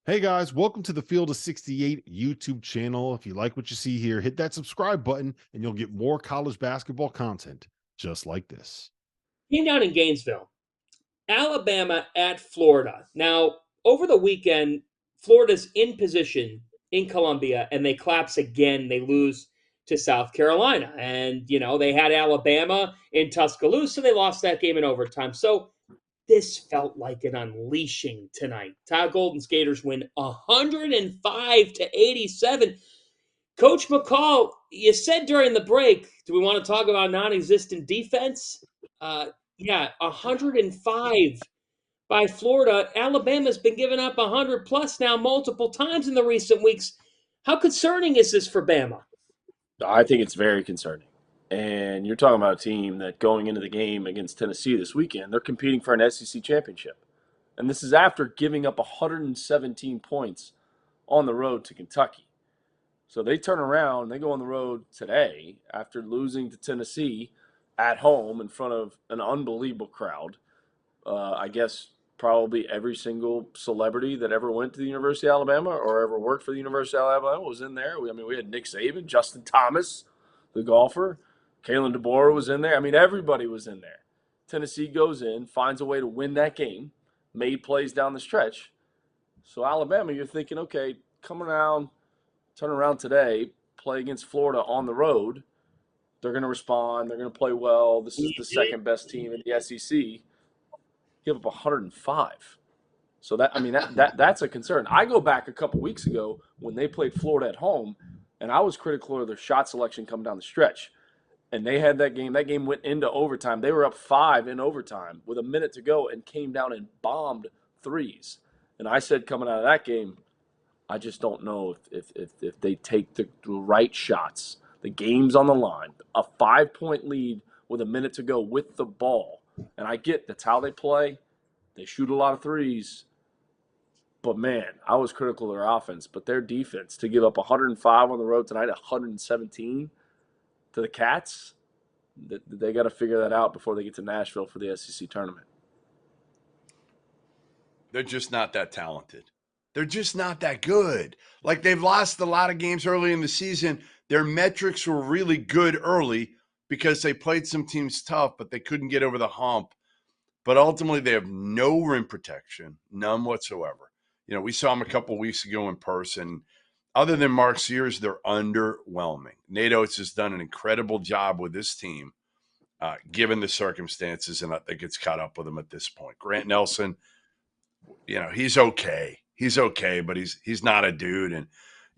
Hey guys, welcome to the Field of 68 YouTube channel. If you like what you see here, hit that subscribe button and you'll get more college basketball content just like this. Came down in Gainesville, Alabama at Florida. Now, over the weekend, Florida's in position in Columbia, and they collapse again. They lose to South Carolina. And, they had Alabama in Tuscaloosa. They lost that game in overtime. So this felt like an unleashing tonight. Todd Golden's Gators win 105 to 87. Coach McCall, you said during the break, do we want to talk about non-existent defense? Uh, yeah, 105 by Florida. Alabama's been giving up 100 plus now multiple times in the recent weeks. How concerning is this for Bama? I think it's very concerning. And you're talking about a team that going into the game against Tennessee this weekend, they're competing for an SEC championship. And this is after giving up 117 points on the road to Kentucky. So they turn around, they go on the road today after losing to Tennessee at home in front of an unbelievable crowd. I guess probably every single celebrity that ever went to the University of Alabama or ever worked for the University of Alabama was in there. We had Nick Saban, Justin Thomas, the golfer, Kalen DeBoer was in there. I mean, everybody was in there. Tennessee goes in, finds a way to win that game, made plays down the stretch. So Alabama, you're thinking, okay, turn around today, play against Florida on the road. They're going to respond. They're going to play well. This is the second best team in the SEC. Give up 105. So that's a concern. I go back a couple weeks ago when they played Florida at home, and I was critical of their shot selection coming down the stretch. And they had that game. That game went into overtime. They were up 5 in overtime with a minute to go and came down and bombed threes. And I said coming out of that game, I just don't know if they take the right shots. The game's on the line. A 5-point lead with a minute to go with the ball. And I get that's how they play. They shoot a lot of threes. But, man, I was critical of their offense. But their defense, to give up 105 on the road tonight, 117 to the Cats, they got to figure that out before they get to Nashville for the SEC tournament. They're just not that talented. They're just not that good. Like, they've lost a lot of games early in the season. Their metrics were really good early because they played some teams tough, but they couldn't get over the hump. But ultimately, they have no rim protection, none whatsoever. We saw them a couple weeks ago in person. Other than Mark Sears, they're underwhelming. Nate Oates has done an incredible job with this team, given the circumstances, and I think it's caught up with them at this point. Grant Nelson, he's okay. He's okay, but he's not a dude. And,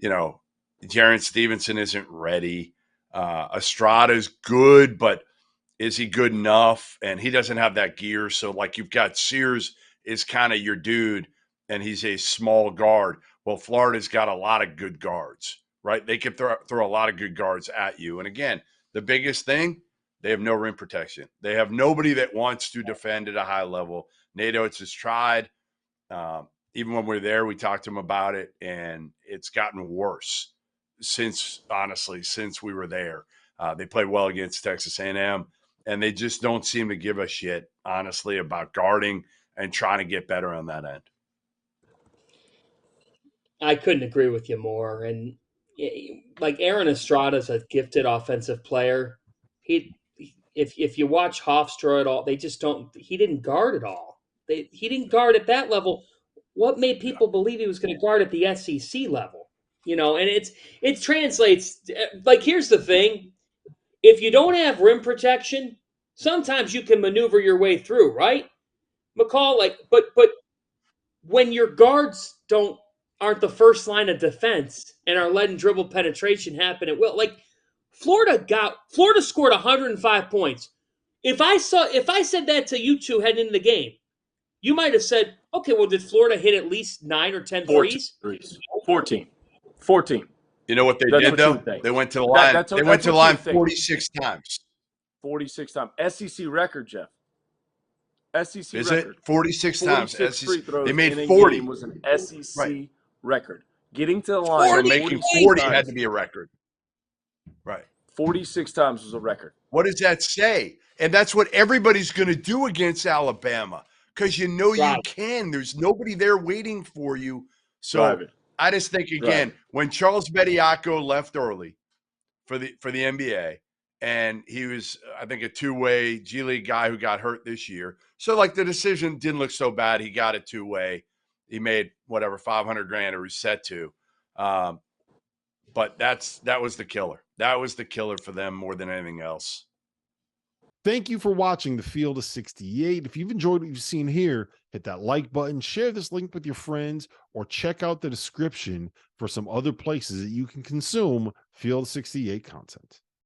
Jaren Stevenson isn't ready. Estrada's good, but is he good enough? And he doesn't have that gear. So, like, you've got Sears is kind of your dude, and he's a small guard. Well, Florida's got a lot of good guards, right? They can throw a lot of good guards at you. And, again, the biggest thing, they have no rim protection. They have nobody that wants to defend at a high level. Nate Oates has tried. Even when we were there, we talked to him about it, and it's gotten worse since we were there. They played well against Texas A&M, and they just don't seem to give a shit, honestly, about guarding and trying to get better on that end. I couldn't agree with you more. And like Aaron Estrada's a gifted offensive player. If you watch Hofstra at all, they just don't. He didn't guard at all. He didn't guard at that level. What made people believe he was going to guard at the SEC level? And it translates. Like, here's the thing: if you don't have rim protection, sometimes you can maneuver your way through, right? McCall, but when your guards aren't the first line of defense and are letting dribble penetration happen at will, like Florida scored 105 points. If I said that to you two heading into the game, you might have said, okay, well, did Florida hit at least 9 or 10 threes? 14. You know what they did, though? They went to the line. They went to the line 46 times. 46 times. SEC record, Jeff. SEC Is record. It 46 times? Free throws they made 40. Was an SEC record. Getting to the 40, line. so making 40 had to be a record. Right. 46 times was a record. What does that say? And that's what everybody's going to do against Alabama, because you can. There's nobody there waiting for you So Private. I just think, again, when Charles Bediako left early for the NBA, and he was, I think, a two-way G League guy who got hurt this year. So, like, the decision didn't look so bad. He got it two-way. He made whatever $500,000 or was set to. But that was the killer. That was the killer for them more than anything else. Thank you for watching the Field of 68. If you've enjoyed what you've seen here, hit that like button, share this link with your friends, or check out the description for some other places that you can consume Field of 68 content.